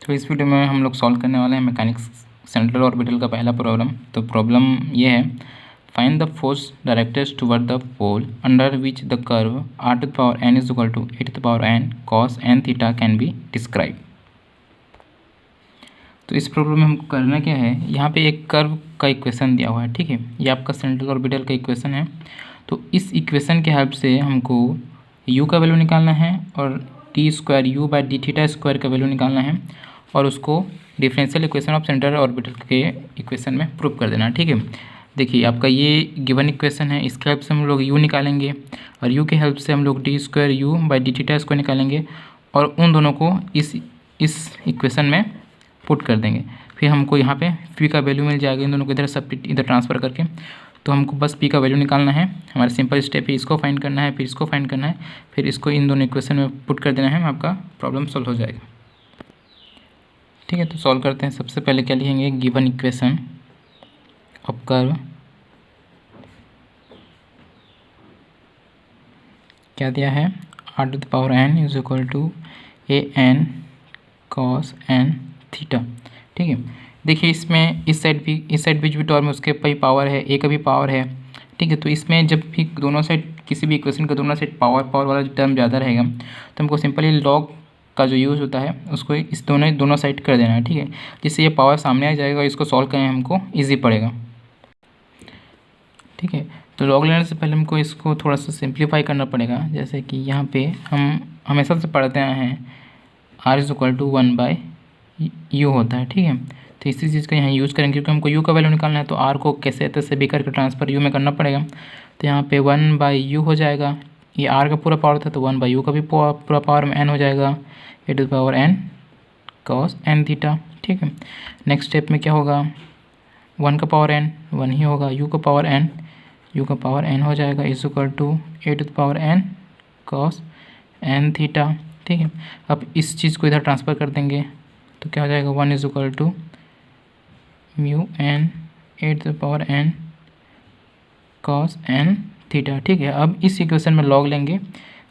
तो इस वीडियो में हम लोग सॉल्व करने वाले हैं मैकेनिक्स सेंट्रल ऑर्बिटल का पहला प्रॉब्लम। तो प्रॉब्लम ये है, find the force directed toward the pole under which the curve r to the power n is equal to a to the power n cos n theta can be describe. तो इस problem में हमको करना क्या है, यहाँ पे एक कर्व का इक्वेशन दिया हुआ है, ठीक है। ये आपका सेंट्रल ऑर्बिटल का इक्वेशन है। तो इस इक्वेशन के हेल्प से हमको u का वैल्यू निकालना है और T square you by D theta square का वैल्यू निकालना है और उसको differential equation of central orbital के इक्वेशन में प्रूव कर देना है, ठीक है। देखिए आपका ये गिवन इक्वेशन है, इसके हेल्प से हम लोग u निकालेंगे और u के हेल्प से हम लोग D square you by D theta square निकालेंगे और उन दोनों को इस इक्वेशन में पुट कर देंगे। फिर हमको यहाँ पे p का वैल्यू मिल जाएगा, इन दोनों को इधर सब इधर ट्रांसफ़र करके। तो हमको बस p का वैल्यू निकालना है। हमारा सिंपल स्टेप है, इसको फाइंड करना है, फिर इसको फाइंड करना है, फिर इसको इन दोनों इक्वेशन में पुट कर देना है, आपका प्रॉब्लम सॉल्व हो जाएगा, ठीक है। तो सॉल्व करते हैं। सबसे पहले क्या लिखेंगे, गिवन इक्वेशन ऑफ कर्व, क्या दिया है, r to the power n is equal to a n cos n theta, ठीक है। देखिए इसमें इस साइड भी जो टर्म है उसके भी पावर है, a का भी पावर है, ठीक है। तो इसमें जब भी दोनों साइड किसी भी इक्वेशन का दोनों साइड पावर वाला टर्म ज़्यादा रहेगा तो हमको सिंपली लॉग का जो यूज़ होता है उसको इस दोनों साइड कर देना है, ठीक है। जिससे ये पावर सामने आ जाएगा और इसको सॉल्व करने हमको ईजी पड़ेगा, ठीक है। तो लॉग लेने से पहले हमको इसको थोड़ा सा सिंप्लीफाई करना पड़ेगा। जैसे कि यहाँ पे हम हमेशा से पढ़ते आए हैं r is equal to 1/u होता है, ठीक है। तो इसी चीज़ का यहाँ यूज़ करेंगे क्योंकि हमको u का वैल्यू निकालना है, तो r को कैसे तैसे भी करके ट्रांसफ़र u में करना पड़ेगा। तो यहाँ पे 1/u हो जाएगा, ये r का पूरा पावर था तो 1/u का भी पूरा पावर में n हो जाएगा, a to the power n cos n theta, ठीक है। नेक्स्ट स्टेप में क्या होगा, 1 का पावर n 1 ही होगा, u का पावर n हो जाएगा is equal to a to the power n cos n theta, ठीक है। अब इस चीज़ को इधर ट्रांसफ़र कर देंगे तो क्या हो जाएगा, 1 is equal to mu n a to the power n cos n theta, ठीक है। अब इस इक्वेशन में लॉग लेंगे,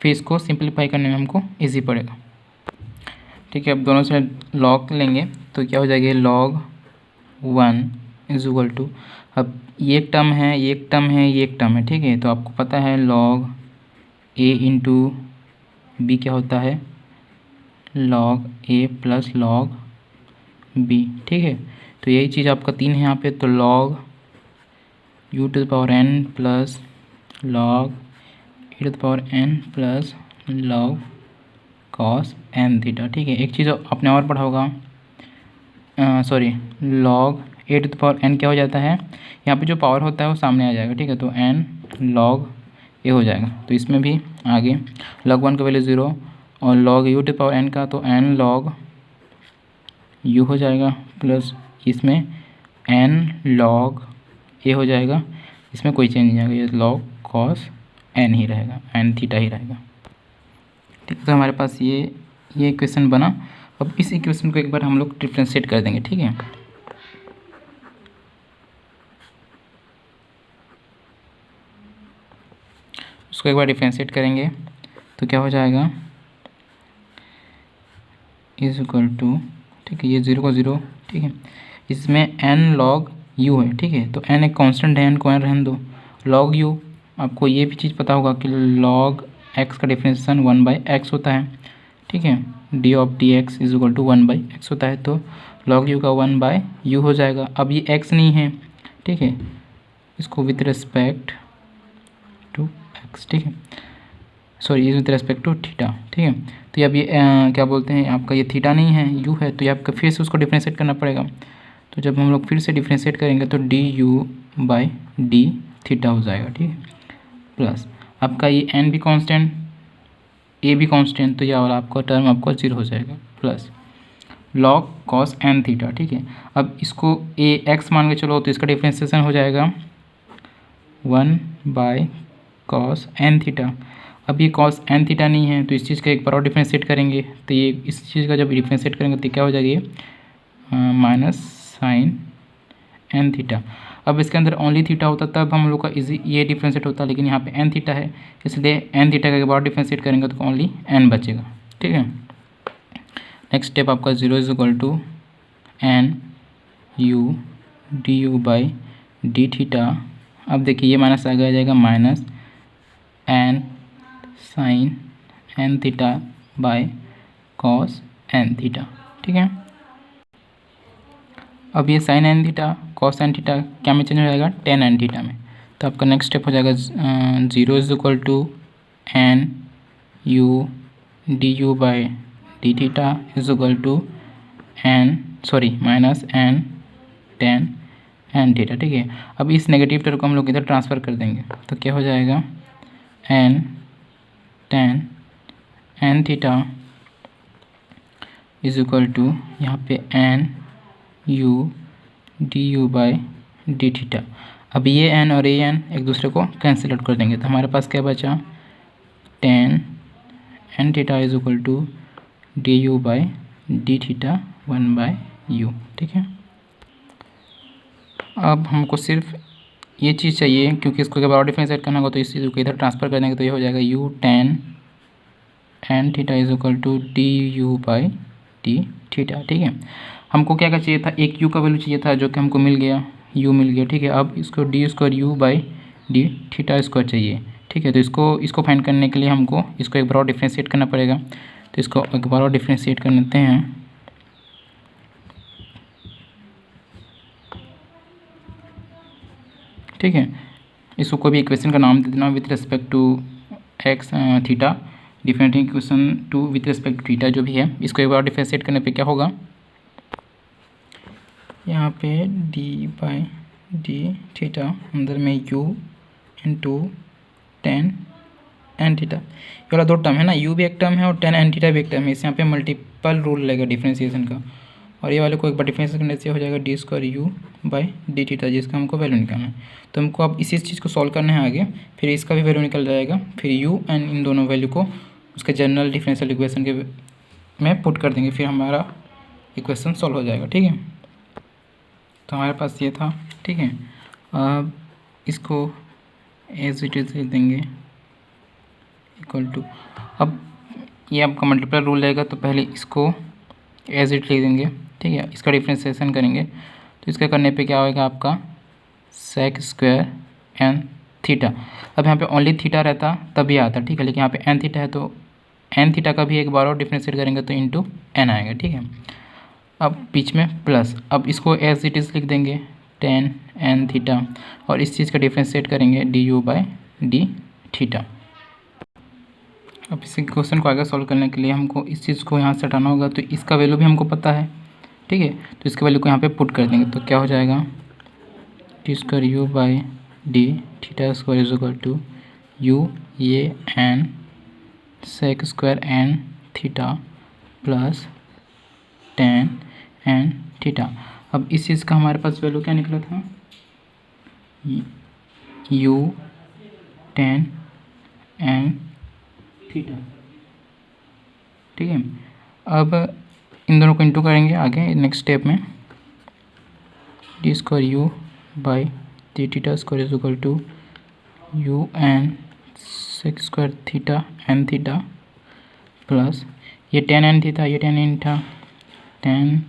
फिर इसको सिंप्लीफाई करने में हमको इजी पड़ेगा, ठीक है। अब दोनों से लॉग लेंगे तो क्या हो जाएगा, लॉग 1 इज इक्वल टू, अब ये एक टर्म है, ये एक टर्म है, ये एक टर्म है, ठीक है। तो आपको पता है लॉग a इंटू बी क्या होता है, log a plus log b, ठीक है। तो यही चीज़ आपका 3 है यहाँ पे, तो log u to the power n plus log e to the power n plus log cos n theta, ठीक है। एक चीज़ आपने और पढ़ा होगा, sorry, log a to the power n क्या हो जाता है, यहाँ पे जो पावर होता है वो सामने आ जाएगा, ठीक है। तो n लॉग a हो जाएगा। तो इसमें भी आगे log 1 का वैल्यू 0 और log u to power n का तो n log u हो जाएगा, प्लस इसमें n log a हो जाएगा, इसमें कोई चेंज नहीं आएगा, ये log cos n ही रहेगा, n थीटा ही रहेगा, ठीक है। तो हमारे पास ये इक्वेशन बना। अब इस इक्वेशन को एक बार हम लोग डिफरेंशिएट कर देंगे, ठीक है। उसको एक बार डिफरेंशिएट करेंगे तो क्या हो जाएगा, इज इक्वल टू, ठीक है, ये 0 को 0, ठीक है। इसमें n log u है, ठीक है। तो n एक कांस्टेंट है, n को n रहने दो, log u, आपको ये भी चीज़ पता होगा कि log x का डिफरेंशिएशन 1/x होता है, ठीक है। d of dx is equal to 1/x होता है, तो log u का 1/u हो जाएगा। अब ये x नहीं है, ठीक है, इसको विथ रिस्पेक्ट टू x, ठीक है, sorry with respect to theta, ठीक है। तो ये अब ये क्या बोलते हैं, आपका ये थीटा नहीं है, u है, तो ये आपका फिर से उसको डिफरेंशिएट करना पड़ेगा। तो जब हम लोग फिर से डिफरेंशिएट करेंगे तो du बाई डी थीटा हो जाएगा, ठीक है, प्लस आपका ये n भी कांस्टेंट, a भी कांस्टेंट, तो ये वाला आपका टर्म आपका 0 हो जाएगा, plus log cos n theta, ठीक है। अब इसको a x मान के चलो तो इसका डिफरेंशिएशन हो जाएगा 1/cos n थीटा। अब ये cos n थीटा नहीं है तो इस चीज़ का एक बार और डिफरेंशिएट करेंगे, तो ये इस चीज़ का जब डिफरेंशिएट करेंगे तो क्या हो जाएगी, माइनस साइन n थीटा। अब इसके अंदर ओनली थीटा होता तब हम लोग का इजी ये डिफरेंशिएट होता, लेकिन यहाँ पे n थीटा है, इसलिए n थीटा का एक बार डिफरेंशिएट करेंगे तो ओनली n बचेगा, ठीक है। नेक्स्ट स्टेप आपका 0 is equal to n u d u by D theta. अब देखिए ये माइनस आगे आ जाएगा minus n sine n theta by cos n theta. ठीक है, अब ये sine n theta cos n theta क्या में चेंज हो जाएगा, टेन एन थीटा में। तो आपका नेक्स्ट स्टेप हो जाएगा 0 is equal to n u d u by D theta is equal to minus n tan N theta. ठीक है, अब इस नेगेटिव टर्म को हम लोग इधर ट्रांसफ़र कर देंगे तो क्या हो जाएगा n tan N theta is equal to यहाँ पे n u d u by D theta. अब ये एन और ये एन एक दूसरे को कैंसिल आउट कर देंगे तो हमारे पास क्या बचा, tan N theta is equal to d u by D theta 1/u। ठीक है, अब हमको सिर्फ ये चीज़ चाहिए क्योंकि इसको बार डिफरेंशिएट करना होगा तो इस चीज़ को इधर ट्रांसफ़र कर देंगे तो ये हो जाएगा u tan N theta is equal to d u by D theta. ठीक है, हमको क्या चाहिए था, एक u का वैल्यू चाहिए था जो कि हमको मिल गया, u मिल गया। ठीक है, अब इसको D square you by D theta square चाहिए। ठीक है, तो इसको फाइंड करने के लिए हमको इसको एक बार और डिफरेंशिएट करना पड़ेगा। तो इसको एक बार और डिफरेंशिएट कर लेते हैं। ठीक है, इसको कोई भी इक्वेशन का नाम दे देना with respect to x theta, differentiating equation two with respect to theta जो भी है। इसको एक बार डिफरेंशिएट करने पे क्या होगा, यहाँ पे डी बाई डी थीटा अंदर में u into tan N theta, ये वाला दो टर्म है ना, u भी एक टर्म है और टेन एन थीटा भी एक टर्म है। इस यहाँ पे मल्टीपल रूल लगेगा डिफरेंशिएशन का, और ये वाले को एक बार डिफरेंशिएट करने से हो जाएगा D square you by D theta जिसका हमको वैल्यू निकालना है। तो हमको अब इसी चीज़ को सॉल्व करना है आगे, फिर इसका भी वैल्यू निकल जाएगा, फिर u एंड इन दोनों वैल्यू को उसके जनरल डिफरेंशियल इक्वेशन के में पुट कर देंगे, फिर हमारा इक्वेशन सॉल्व हो जाएगा। ठीक है, तो हमारे पास ये था। ठीक है, अब इसको एज इट इज लिख देंगे इक्वल टू, अब ये आपका मल्टीप्लाई रूल रहेगा तो पहले इसको एज इट लिख देंगे। ठीक है, इसका डिफ्रेंशिएशन करेंगे तो इसका करने पे क्या होगा आपका सेक स्क्वायर एन थीटा। अब यहाँ पे ओनली थीटा रहता तभी आता। ठीक है, लेकिन यहाँ पे एन थीटा है तो एन थीटा का भी एक बार और डिफ्रेंशिएट करेंगे तो इंटू एन आएगा। ठीक है, अब बीच में प्लस, अब इसको एज इट इज़ लिख देंगे टेन एन थीटा और इस चीज़ का डिफ्रेंशिएट करेंगे D u by D theta. अब इस क्वेश्चन को आगे सॉल्व करने के लिए हमको इस चीज़ को यहाँ से हटाना होगा, तो इसका वैल्यू भी हमको पता है। ठीक है, तो इसके वैल्यू को यहाँ पे पुट कर देंगे तो क्या हो जाएगा, T square you by D theta square is equal to U ये N sec square N theta plus ten N theta. अब इस चीज़ का हमारे पास वैल्यू क्या निकला था, यू टेन एन थीटा। ठीक है, अब इन दोनों को इंटू करेंगे आगे नेक्स्ट स्टेप में, d square you by D theta square is equal to u n sec square theta n theta plus ये टेन एन थीटा ये टेन एन था tan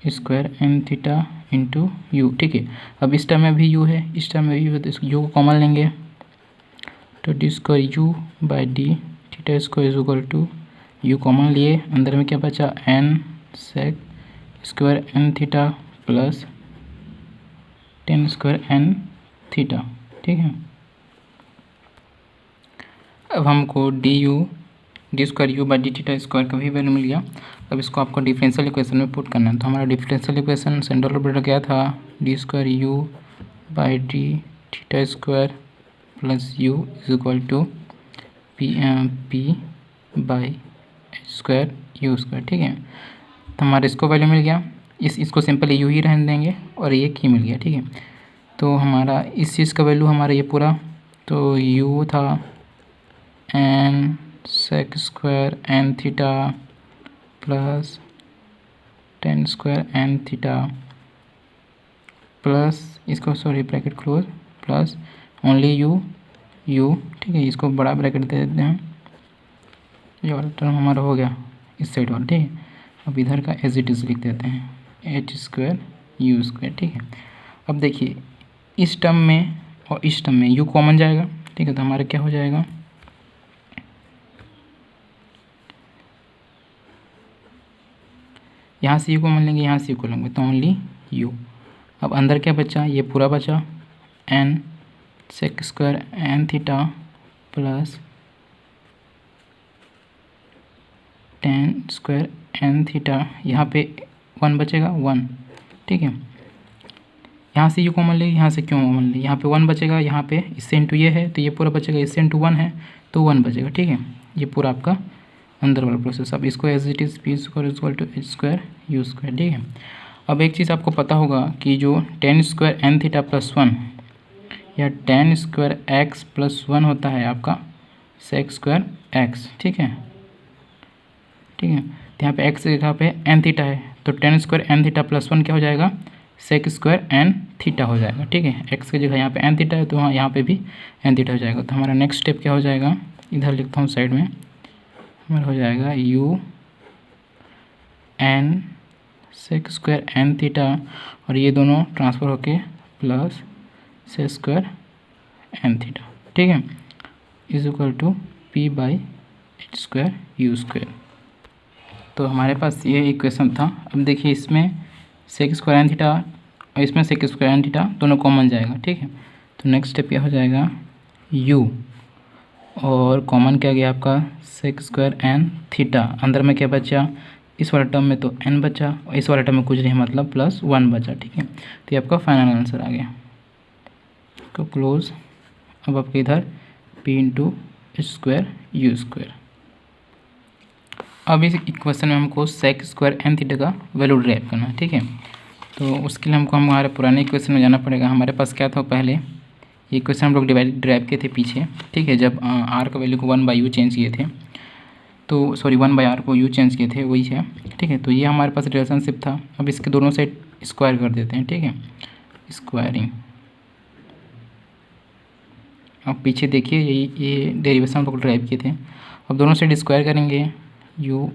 square N theta into u. ठीक है, अब इस term में भी यू है, इस टर्म में भी यू है, तो इस यू को कॉमन लेंगे तो d square you by D theta square is equal to u common लिए, अंदर में क्या बचा n sec square N theta plus ten square N theta. ठीक है, अब हमको d square you by D theta square का भी वैल्यू मिल गया। अब इसको आपको डिफरेंशियल इक्वेशन में पुट करना है, तो हमारा डिफरेंशियल इक्वेशन सेंट्रल ऑपरेटर क्या था, d square you by D theta square plus u is equal to p by square u square. ठीक है, तो हमारा इसको वैल्यू मिल गया, इसको सिंपली यू ही रहने देंगे और ये की मिल गया। ठीक है, तो हमारा इस चीज़ का वैल्यू हमारा ये पूरा तो यू था N sec square N theta plus ten square N theta plus इसको bracket close plus only U. ठीक है, इसको बड़ा ब्रैकेट दे देते हैं, ये वाला टर्म हमारा हो गया इस साइड वाला। ठीक है, अब इधर का एज इट इज़ लिख देते हैं h² u², ठीक है। अब देखिए इस टर्म में और इस टर्म में u कॉमन जाएगा, ठीक है। तो हमारा क्या हो जाएगा, यहाँ से u कॉमन लेंगे, यहाँ से u को लेंगे, तो ओनली u। अब अंदर क्या बचा, ये पूरा बचा n sec² n theta plus tan² n theta, यहाँ पे 1 बचेगा 1, ठीक है। यहाँ से u कॉमन ले, यहाँ से क्यों कॉमन ले, यहाँ पे 1 बचेगा, यहाँ पे इससे इंटू ये है तो ये पूरा बचेगा, इससे इंटू 1 है तो 1 बचेगा, ठीक है। ये पूरा आपका अंदर वाला प्रोसेस। अब इसको as it is p² = h² u², ठीक है। अब एक चीज़ आपको पता होगा कि जो tan² n थीटा प्लस 1 या tan² x प्लस 1 होता है आपका sec² x, ठीक है, ठीक है। तो यहाँ पे x की जगह पे n थीटा है तो tan² n थीटा प्लस 1 क्या हो जाएगा, sec² n थीटा हो जाएगा, ठीक है। x की जगह यहाँ पे n थीटा है तो यहाँ पे भी n थीटा हो जाएगा। तो हमारा नेक्स्ट स्टेप क्या हो जाएगा, इधर लिखता हूँ साइड में, हमारा हो जाएगा u n sec² n theta और ये दोनों ट्रांसफ़र होके प्लस sec² n थीटा, ठीक है, = p/h² u²। तो हमारे पास ये इक्वेशन था। अब देखिए इसमें sec² n थीटा और इसमें sec² n थीटा दोनों कॉमन जाएगा, ठीक है। तो नेक्स्ट स्टेप क्या हो जाएगा, u और कॉमन क्या गया आपका sec² n थीटा, अंदर में क्या बचा, इस वाले टर्म में तो n बचा और इस वाले टर्म में कुछ नहीं मतलब प्लस 1 बचा, ठीक है। तो ये आपका फाइनल आंसर आ गया। तो क्लोज। अब आपके इधर p × h² u²। अब इस इक्वेशन में हमको sec² n थीटा का वैल्यू ड्राइव करना है, ठीक है। तो उसके लिए हमको हमारे पुराने इक्वेशन में जाना पड़ेगा। हमारे पास क्या था पहले, ये इक्वेशन हम लोग ड्राइव किए थे पीछे, ठीक है, जब r का वैल्यू को 1/u चेंज किए थे, तो सॉरी 1/r को u चेंज किए थे, वही है, ठीक है। तो ये हमारे पास रिलेशनशिप था। अब इसके दोनों साइड स्क्वायर कर देते हैं, ठीक है, स्क्वायरिंग। अब पीछे देखिए ये डेरिवेशन हम लोग ड्राइव किए थे। अब दोनों साइड स्क्वायर करेंगे, un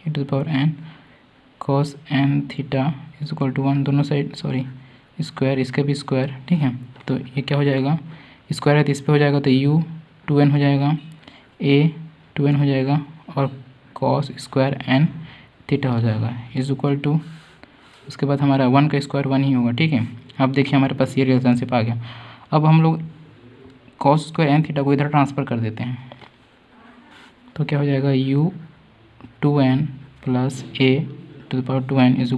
e⁻n cos n theta = 1, दोनों साइड सॉरी स्क्वायर, इसका भी स्क्वायर, ठीक है। तो ये क्या हो जाएगा, स्क्वायर है तो इस पर हो जाएगा तो u 2n हो जाएगा, a 2n हो जाएगा और cos² n थीटा हो जाएगा = उसके बाद हमारा 1 का स्क्वायर 1 ही होगा, ठीक है। अब देखिए हमारे पास ये रिलेशनशिप आ गया। अब हम लोग cos² n थीटा को इधर ट्रांसफ़र कर देते हैं तो क्या हो जाएगा, u 2n + a⁻2n =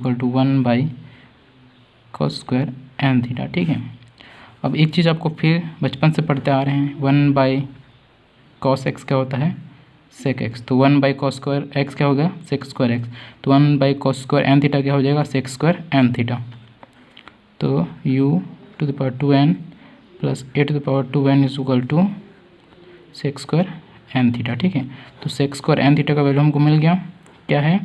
1/cos² n theta, ठीक है। अब एक चीज़ आपको फिर बचपन से पढ़ते आ रहे हैं, 1/cos x क्या होता है, sec x। तो 1/cos² x क्या होगा, sec² x। तो 1/cos² n थीटा क्या हो जाएगा, sec² n थीटा। तो u 2n + a⁻2n = sec² n theta, ठीक है। तो sec² n थीटा का वैल्यू हमको मिल गया, क्या है,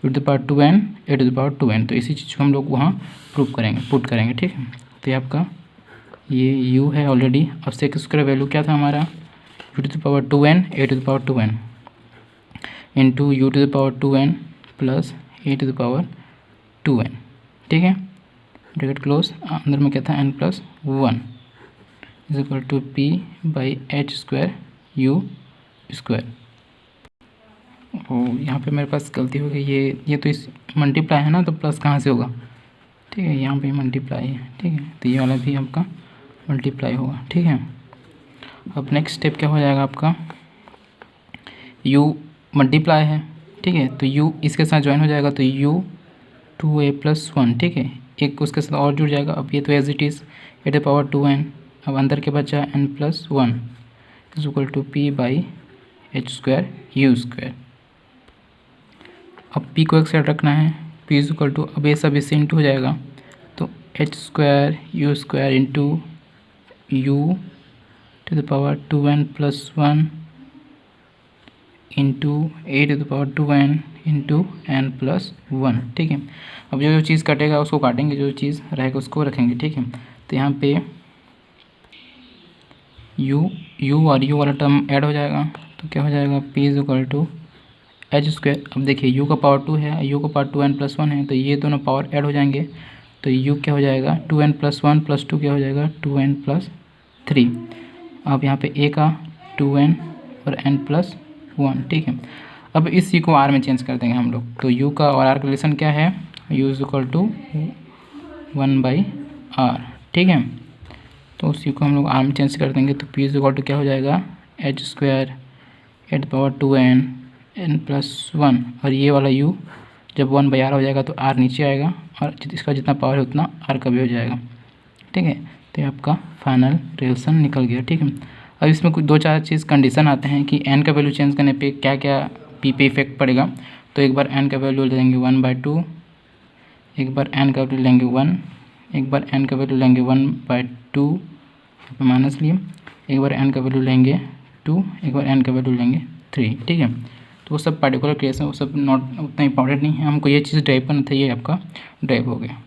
u⁻2n a⁻2n। तो इसी चीज़ को हम लोग वहाँ प्रूव करेंगे, पुट करेंगे, ठीक है। तो ये आपका ये u है ऑलरेडी। अब sec² वैल्यू क्या था हमारा, u⁻2n a⁻2n into u⁻2n + a⁻2n, ठीक है, ब्रैकेट क्लोज। अंदर में क्या था, n + 1 = p/h² u²। और यहाँ पे मेरे पास गलती हो गई, ये तो इस मल्टीप्लाई है ना, तो प्लस कहाँ से होगा, ठीक है, यहाँ पे मल्टीप्लाई है, ठीक है। तो ये वाला भी आपका मल्टीप्लाई होगा, ठीक है। अब नेक्स्ट स्टेप क्या हो जाएगा आपका, u मल्टीप्लाई है, ठीक है, तो u इसके साथ ज्वाइन हो जाएगा तो u 2a + 1, ठीक है, एक उसके साथ और जुड़ जाएगा। अब ये तो एज इट इज़ a⁻2n, अब अंदर के बचा n + 1 = p/h² u²। अब p को एक साइड रखना है, p = अब ये सब इससे इंटू हो जाएगा तो h² u² into u⁻2n + 1 into a⁻2n into n + 1, ठीक है। अब जो चीज़ कटेगा उसको काटेंगे, जो चीज़ रहेगा उसको रखेंगे, ठीक है। तो यहाँ पे u और u वाला टर्म ऐड हो जाएगा तो क्या हो जाएगा, p = एच स्क्वायर। अब देखिए यू का पावर 2 है, यू का पावर 2n+1 है, तो ये दोनों पावर ऐड हो जाएंगे, तो यू क्या हो जाएगा 2n+1 + 2 क्या हो जाएगा 2n+3। अब यहाँ पे ए का 2n और n+1, ठीक है। अब इस सी को आर में चेंज कर देंगे हम लोग, तो यू का और आर का रिलेशन क्या है, u = 1/r, ठीक है। तो उसी को हम लोग आर में चेंज कर देंगे, तो p = क्या हो जाएगा h² × 2n n+1, और ये वाला u जब 1/r हो जाएगा तो r नीचे आएगा, और इसका जितना पावर है उतना r का भी हो जाएगा, ठीक है। तो ये आपका फाइनल रिलेशन निकल गया, ठीक है। अब इसमें कुछ 2-4 चीज़ कंडीशन आते हैं कि n का वैल्यू चेंज करने पे क्या क्या p पे इफेक्ट पड़ेगा। तो एक बार n का वैल्यू ले लेंगे 1/2, एक बार n का वैल्यू लेंगे 1, एक बार n का वैल्यू लेंगे 1/2 माइनस लिए, एक बार n का वैल्यू लेंगे 2, एक बार n का वैल्यू लेंगे 3, ठीक है। तो वो सब पार्टिकुलर केस है, वो सब नॉट उतना इंपॉर्टेंट नहीं है, हमको ये चीज़ ड्राइव करना था, ये आपका ड्राइव हो गया।